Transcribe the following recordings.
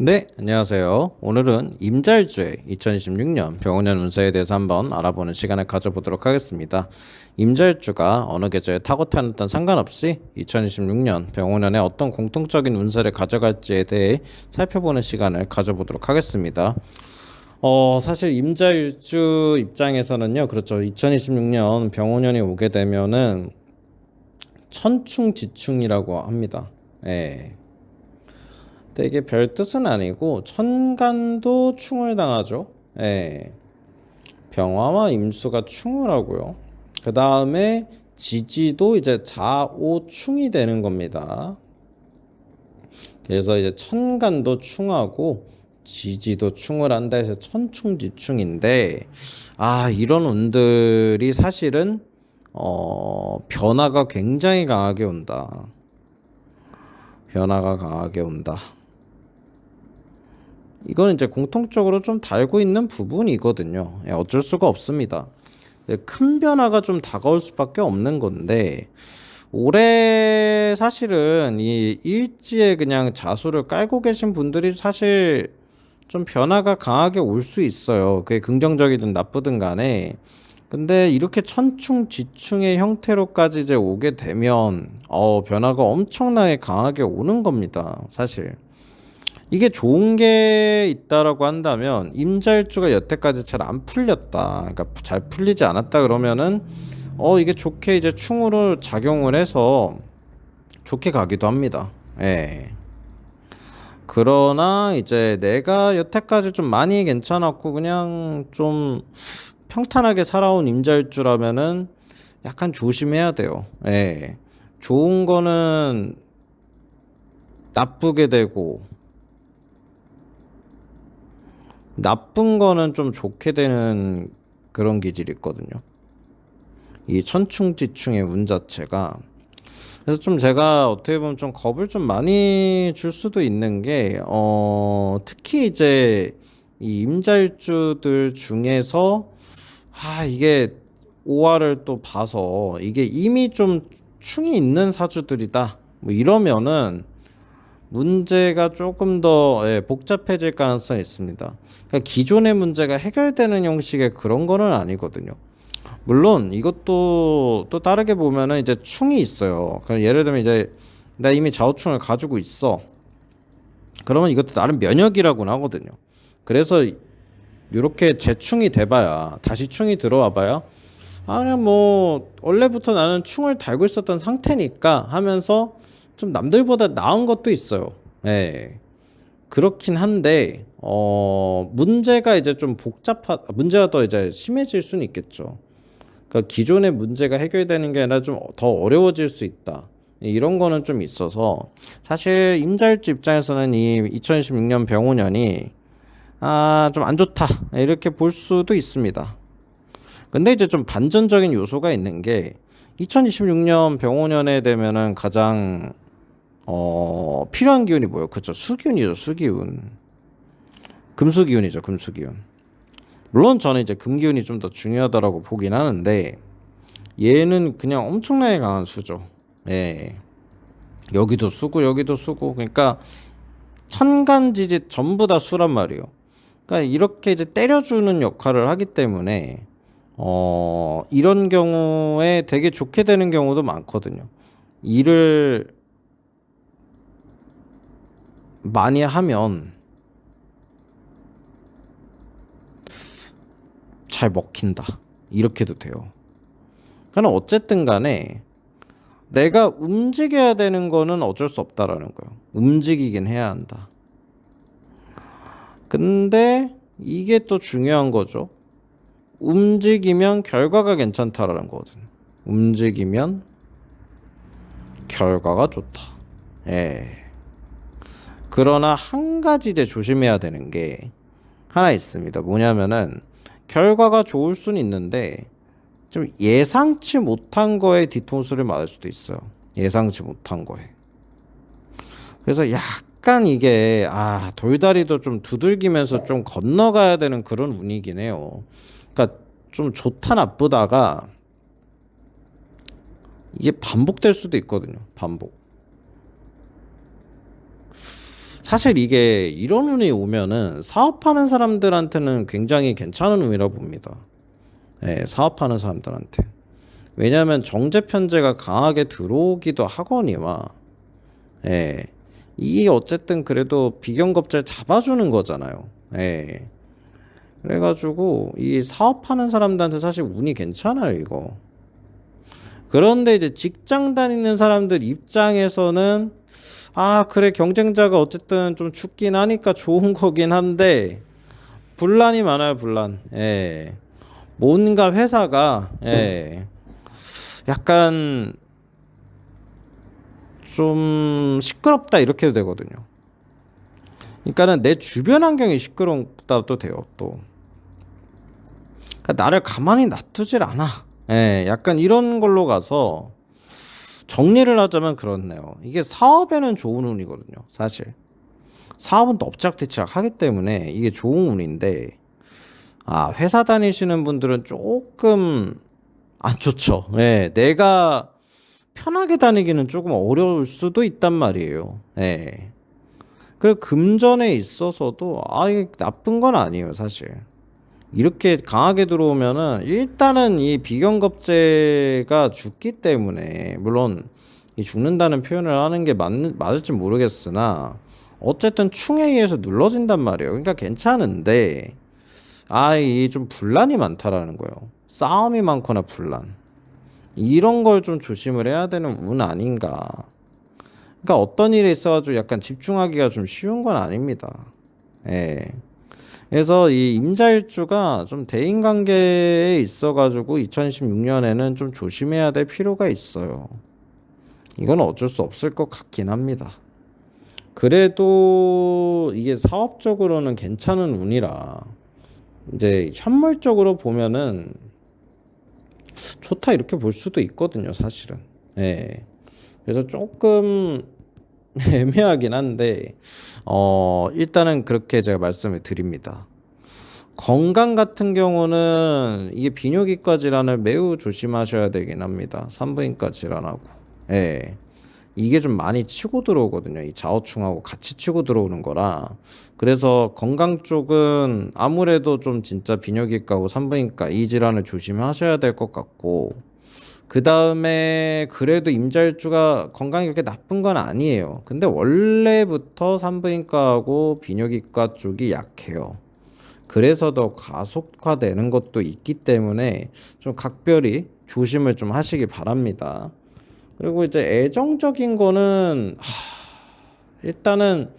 네, 안녕하세요. 오늘은 임자일주의 2026년 병원년 운세에 대해서 한번 알아보는 시간을 가져보도록 하겠습니다. 임자일주가 어느 계절에 타고 태어났든 상관없이 2026년 병원년에 어떤 공통적인 운세를 가져갈지에 대해 살펴보는 시간을 가져보도록 하겠습니다. 사실 임자일주 입장에서는요, 그렇죠. 2026년 병원년이 오게 되면은 천충지충이라고 합니다. 예. 근데 이게 별 뜻은 아니고 천간도 충을 당하죠. 예. 병화와 임수가 충을 하고요. 그 다음에 지지도 이제 자오충이 되는 겁니다. 그래서 이제 천간도 충하고 지지도 충을 한다 해서 천충지충인데, 이런 운들이 사실은 변화가 굉장히 강하게 온다. 변화가 강하게 온다. 이거는 이제 공통적으로 좀 달고 있는 부분이거든요. 어쩔 수가 없습니다. 큰 변화가 좀 다가올 수밖에 없는 건데, 올해 사실은 이 일지에 그냥 자수를 깔고 계신 분들이 사실 좀 변화가 강하게 올 수 있어요. 그게 긍정적이든 나쁘든 간에. 근데 이렇게 천충지충의 형태로까지 이제 오게 되면 변화가 엄청나게 강하게 오는 겁니다. 사실. 이게 좋은 게 있다라고 한다면 임자일주가 여태까지 잘 안 풀렸다. 그러니까 잘 풀리지 않았다 그러면은 이게 좋게 이제 충으로 작용을 해서 좋게 가기도 합니다. 예. 그러나 이제 내가 여태까지 좀 많이 괜찮았고 그냥 좀 평탄하게 살아온 임자일주라면은 약간 조심해야 돼요. 예. 좋은 거는 나쁘게 되고 나쁜 거는 좀 좋게 되는 그런 기질이 있거든요. 이 천충지충의 운 자체가. 그래서 좀 제가 어떻게 보면 좀 겁을 좀 많이 줄 수도 있는 게, 특히 이제 이 임자일주들 중에서, 이게 오화를 또 봐서 이게 이미 좀 충이 있는 사주들이다. 뭐 이러면은 문제가 조금 더 복잡해질 가능성이 있습니다. 그러니까 기존의 문제가 해결되는 형식의 그런 거는 아니거든요. 물론 이것도 또 다르게 보면은 이제 충이 있어요. 그럼 예를 들면 이제 나 이미 좌우충을 가지고 있어. 그러면 이것도 나름 면역이라고는 하거든요. 그래서 이렇게 재충이 돼봐야 다시 충이 들어와봐야 그냥 뭐 원래부터 나는 충을 달고 있었던 상태니까 하면서 좀 남들보다 나은 것도 있어요. 예. 그렇긴 한데 문제가 이제 좀 문제가 더 이제 심해질 수는 있겠죠. 그러니까 기존의 문제가 해결되는 게 아니라 좀 더 어려워질 수 있다. 이런 거는 좀 있어서 사실 임자일주 입장에서는 이 2016년 병오년이 좀 안 좋다 이렇게 볼 수도 있습니다. 근데 이제 좀 반전적인 요소가 있는 게 2026년 병오년에 되면은 가장 필요한 기운이 뭐예요? 그쵸, 수기운이죠. 수기운. 금수기운이죠. 금수기운. 물론 저는 이제 금기운이 좀 더 중요하다라고 보긴 하는데 얘는 그냥 엄청나게 강한 수죠. 예. 여기도 수고 여기도 수고. 그러니까 천간지지 전부 다 수란 말이에요. 그러니까 이렇게 이제 때려주는 역할을 하기 때문에 이런 경우에 되게 좋게 되는 경우도 많거든요. 일을 많이 하면 잘 먹힌다. 이렇게도 돼요. 그러나 어쨌든 간에 내가 움직여야 되는 거는 어쩔 수 없다라는 거예요. 움직이긴 해야 한다. 근데 이게 또 중요한 거죠. 움직이면 결과가 괜찮다라는 거거든요. 움직이면 결과가 좋다. 예. 그러나 한 가지 이제 조심해야 되는 게 하나 있습니다. 뭐냐면은 결과가 좋을 수는 있는데 좀 예상치 못한 거에 뒤통수를 맞을 수도 있어요. 예상치 못한 거에. 그래서 약간 이게 돌다리도 좀 두들기면서 좀 건너가야 되는 그런 운이긴 해요. 그러니까 좀 좋다 나쁘다가 이게 반복될 수도 있거든요. 반복. 사실 이게 이런 운이 오면은 사업하는 사람들한테는 굉장히 괜찮은 운이라 봅니다. 예, 사업하는 사람들한테. 왜냐하면 정제 편제가 강하게 들어오기도 하거니와, 예, 이게 어쨌든 그래도 비경겁제를 잡아주는 거잖아요. 예. 그래가지고 이 사업하는 사람들한테 사실 운이 괜찮아요, 이거. 그런데 이제 직장 다니는 사람들 입장에서는 아, 그래, 경쟁자가 어쨌든 좀 죽긴 하니까 좋은 거긴 한데 분란이 많아요, 분란. 예. 뭔가 회사가 약간 좀 시끄럽다 이렇게 되거든요. 그러니까는 내 주변 환경이 시끄럽다도 돼요, 또. 그러니까 나를 가만히 놔두질 않아. 약간 이런 걸로 가서 정리를 하자면 그렇네요. 이게 사업에는 좋은 운이거든요, 사실. 사업은 또 엎치락뒤치락 하기 때문에 이게 좋은 운인데, 아, 회사 다니시는 분들은 조금 안 좋죠. 내가 편하게 다니기는 조금 어려울 수도 있단 말이에요. 그 금전에 있어서도 이게 나쁜 건 아니에요, 사실. 이렇게 강하게 들어오면은 일단은 이 비경겁제가 죽기 때문에 물론 이 죽는다는 표현을 하는 게 맞을지 모르겠으나 어쨌든 충에 의해서 눌러진단 말이에요. 그러니까 괜찮은데 이 좀 분란이 많다라는 거예요. 싸움이 많거나 분란. 이런 걸 좀 조심을 해야 되는 운 아닌가. 그러니까 어떤 일에 있어가지고 약간 집중하기가 좀 쉬운 건 아닙니다. 예. 그래서 이 임자일주가 좀 대인관계에 있어가지고 2016년에는 좀 조심해야 될 필요가 있어요. 이건 어쩔 수 없을 것 같긴 합니다. 그래도 이게 사업적으로는 괜찮은 운이라 이제 현물적으로 보면은 좋다 이렇게 볼 수도 있거든요, 사실은. 그래서 조금 애매하긴 한데 일단은 그렇게 제가 말씀을 드립니다. 건강 같은 경우는 이게 비뇨기과 질환을 매우 조심하셔야 되긴 합니다. 산부인과 질환하고. 이게 좀 많이 치고 들어오거든요. 이 좌우충하고 같이 치고 들어오는 거라. 그래서 건강 쪽은 아무래도 좀 진짜 비뇨기과고 산부인과 이 질환을 조심하셔야 될 것 같고, 그 다음에 그래도 임자일주가 건강이 그렇게 나쁜 건 아니에요. 근데 원래부터 산부인과하고 비뇨기과 쪽이 약해요. 그래서 더 가속화되는 것도 있기 때문에 좀 각별히 조심을 좀 하시기 바랍니다. 그리고 이제 애정적인 거는 일단은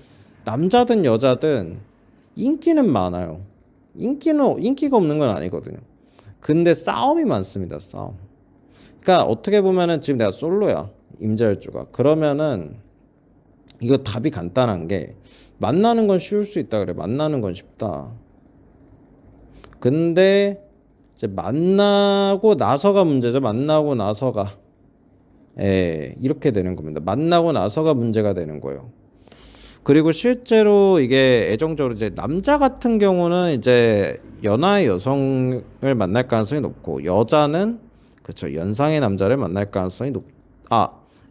남자든 여자든 인기는 많아요. 인기가 없는 건 아니거든요. 근데 싸움이 많습니다. 싸움. 그러니까 어떻게 보면은 지금 내가 솔로야. 임자일주가. 그러면은 이거 답이 간단한 게 만나는 건 쉬울 수 있다 그래. 만나는 건 쉽다. 근데 이제 만나고 나서가 문제죠. 만나고 나서가. 이렇게 되는 겁니다. 만나고 나서가 문제가 되는 거예요. 그리고 실제로 이게 애정적으로 이제 남자 같은 경우는 이제 연하의 여성을 만날 가능성이 높고 여자는 그렇죠. 연상의 남자를 만날 가능성이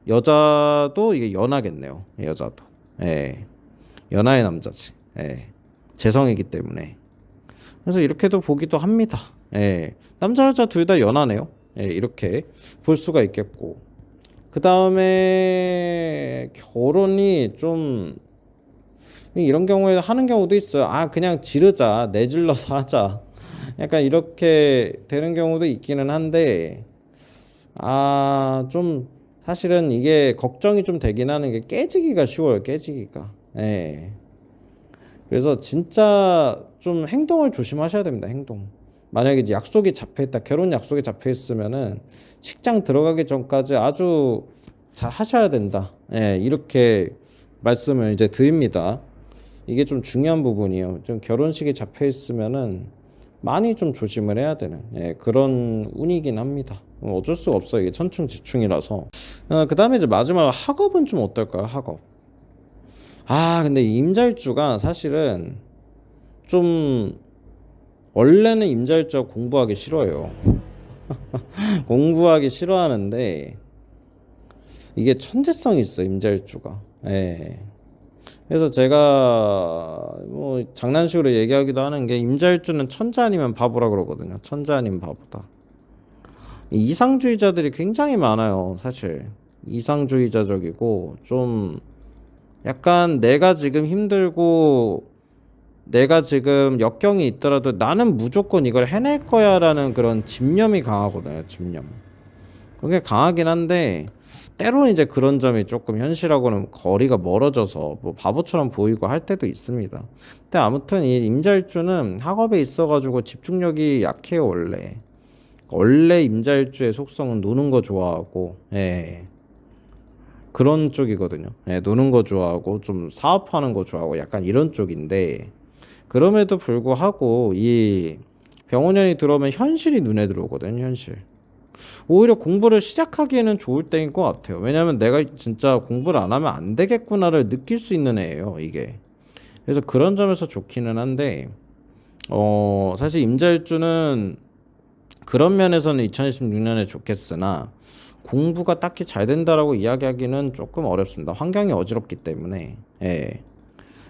여자도 이게 연하겠네요. 여자도. 연하의 남자지. 재성이기 때문에. 그래서 이렇게도 보기도 합니다. 남자 여자 둘 다 연하네요. 이렇게 볼 수가 있겠고. 그 다음에 결혼이 좀 이런 경우에 하는 경우도 있어요. 그냥 지르자, 내질러서 하자. 약간 이렇게 되는 경우도 있기는 한데, 좀 사실은 이게 걱정이 좀 되긴 하는 게 깨지기가 쉬워요. 깨지기가. 그래서 진짜 좀 행동을 조심하셔야 됩니다. 행동. 만약에 이제 약속이 잡혀있다, 결혼 약속이 잡혀있으면은 식장 들어가기 전까지 아주 잘 하셔야 된다. 이렇게 말씀을 이제 드립니다. 이게 좀 중요한 부분이에요. 좀 결혼식이 잡혀있으면은 많이 좀 조심을 해야 되는 그런 운이긴 합니다. 어쩔 수가 없어요. 이게 천충지충이라서. 그 다음에 이제 마지막으로 학업은 좀 어떨까요? 학업. 근데 임자일주가 사실은 좀 원래는 임자일주가 공부하기 싫어요. 공부하기 싫어하는데 이게 천재성이 있어 임자일주가. 그래서 제가 뭐 장난식으로 얘기하기도 하는 게 임자일주는 천자 아니면 바보라 그러거든요. 천자 아니면 바보다. 이 이상주의자들이 굉장히 많아요, 사실. 이상주의자적이고 좀 약간 내가 지금 힘들고 내가 지금 역경이 있더라도 나는 무조건 이걸 해낼 거야라는 그런 집념이 강하거든요. 집념. 그게 강하긴 한데 때로는 이제 그런 점이 조금 현실하고는 거리가 멀어져서 뭐 바보처럼 보이고 할 때도 있습니다. 근데 아무튼 이 임자일주는 학업에 있어가지고 집중력이 약해요, 원래. 원래 임자일주의 속성은 노는 거 좋아하고, 예. 그런 쪽이거든요. 예, 노는 거 좋아하고 좀 사업하는 거 좋아하고 약간 이런 쪽인데 그럼에도 불구하고 이 병원년이 들어오면 현실이 눈에 들어오거든요. 현실. 오히려 공부를 시작하기에는 좋을 때인 것 같아요. 왜냐면 내가 진짜 공부를 안 하면 안 되겠구나를 느낄 수 있는 애예요, 이게. 그래서 그런 점에서 좋기는 한데 사실 임자일주는 그런 면에서는 2026년에 좋겠으나 공부가 딱히 잘 된다라고 이야기하기는 조금 어렵습니다. 환경이 어지럽기 때문에. 예.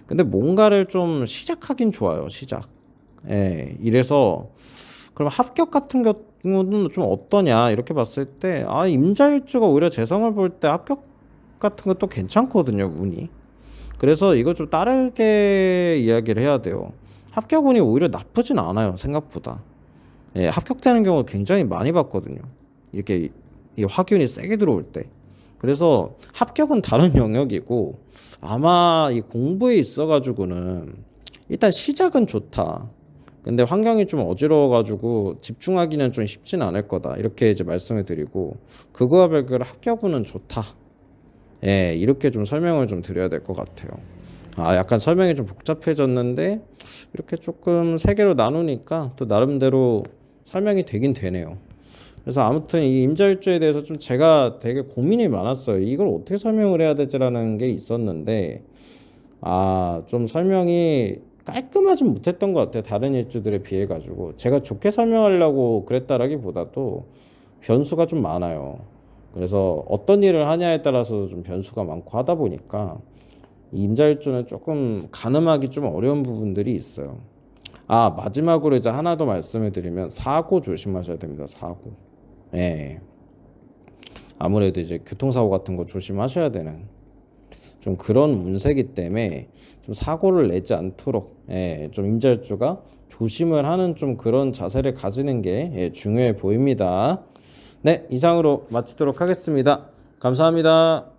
근데 뭔가를 좀 시작하긴 좋아요. 시작. 예. 이래서 그럼 합격 같은 경우는 좀 어떠냐 이렇게 봤을 때 임자일주가 오히려 재성을 볼 때 합격 같은 것도 괜찮거든요. 운이. 그래서 이거 좀 다르게 이야기를 해야 돼요. 합격 운이 오히려 나쁘진 않아요. 생각보다. 예, 합격되는 경우 굉장히 많이 봤거든요. 이렇게 이 화균이 세게 들어올 때. 그래서 합격은 다른 영역이고 아마 이 공부에 있어가지고는 일단 시작은 좋다. 근데 환경이 좀 어지러워가지고 집중하기는 좀 쉽진 않을 거다. 이렇게 이제 말씀을 드리고 그거와 별개로 합격운은 좋다. 예, 이렇게 좀 설명을 좀 드려야 될 것 같아요. 약간 설명이 좀 복잡해졌는데 이렇게 조금 세 개로 나누니까 또 나름대로 설명이 되긴 되네요. 그래서 아무튼 이 임자일주에 대해서 좀 제가 되게 고민이 많았어요. 이걸 어떻게 설명을 해야 되지라는 게 있었는데 좀 설명이 깔끔하진 못했던 것 같아요. 다른 일주들에 비해 가지고 제가 좋게 설명하려고 그랬다라기보다도 변수가 좀 많아요. 그래서 어떤 일을 하냐에 따라서 좀 변수가 많고 하다 보니까 이 임자일주는 조금 가늠하기 좀 어려운 부분들이 있어요. 마지막으로 이제 하나 더 말씀을 드리면 사고 조심하셔야 됩니다. 사고. 예. 아무래도 이제 교통사고 같은 거 조심하셔야 되는 좀 그런 운세기 때문에 좀 사고를 내지 않도록 좀 임자일주가 조심을 하는 좀 그런 자세를 가지는 게 중요해 보입니다. 네, 이상으로 마치도록 하겠습니다. 감사합니다.